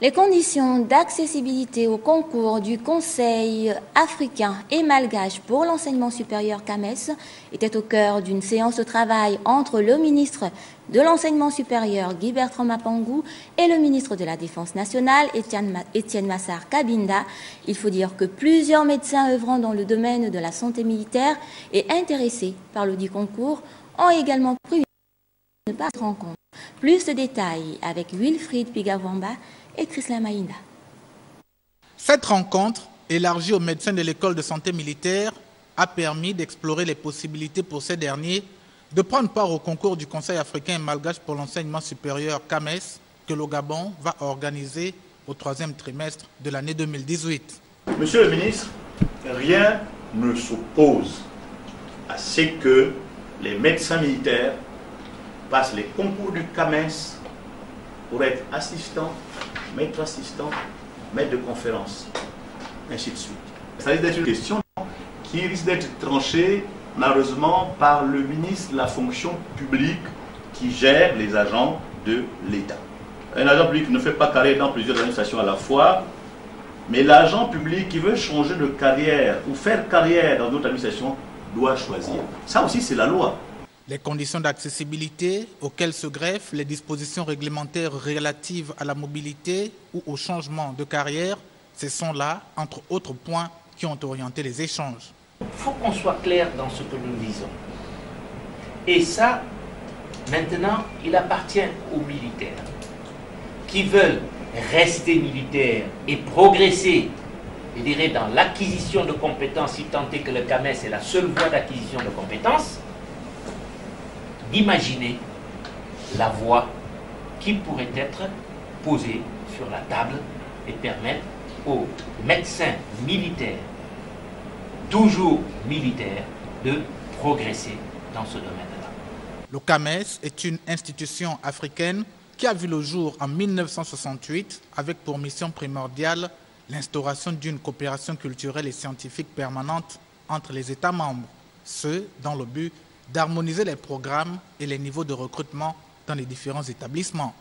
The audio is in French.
Les conditions d'accessibilité au concours du Conseil africain et malgache pour l'enseignement supérieur CAMES étaient au cœur d'une séance de travail entre le ministre de l'Enseignement supérieur Guy Bertrand Mapangou et le ministre de la Défense nationale Étienne Massar Kabinda. Il faut dire que plusieurs médecins œuvrant dans le domaine de la santé militaire et intéressés par le dit concours ont également pris une part de rencontre. Plus de détails avec Wilfried Pigavamba et Chrislin Maïnda. Cette rencontre, élargie aux médecins de l'école de santé militaire, a permis d'explorer les possibilités pour ces derniers de prendre part au concours du Conseil africain et malgache pour l'enseignement supérieur CAMES que le Gabon va organiser au 3e trimestre de l'année 2018. Monsieur le ministre, rien ne s'oppose à ce que les médecins militaires passent les concours du CAMES pour être assistants, maître assistant, maître de conférence, ainsi de suite. Ça risque d'être une question qui risque d'être tranchée malheureusement par le ministre de la fonction publique qui gère les agents de l'État. Un agent public ne fait pas carrière dans plusieurs administrations à la fois, mais l'agent public qui veut changer de carrière ou faire carrière dans d'autres administrations doit choisir. Ça aussi c'est la loi. Les conditions d'accessibilité auxquelles se greffent les dispositions réglementaires relatives à la mobilité ou au changement de carrière, ce sont là, entre autres points, qui ont orienté les échanges. Il faut qu'on soit clair dans ce que nous disons. Et ça, maintenant, il appartient aux militaires qui veulent rester militaires et progresser, je dirais, dans l'acquisition de compétences, si tant est que le CAMES est la seule voie d'acquisition de compétences, d'imaginer la voie qui pourrait être posée sur la table et permettre aux médecins militaires, toujours militaires, de progresser dans ce domaine-là. Le CAMES est une institution africaine qui a vu le jour en 1968 avec pour mission primordiale l'instauration d'une coopération culturelle et scientifique permanente entre les États membres, ce dans le but d'harmoniser les programmes et les niveaux de recrutement dans les différents établissements.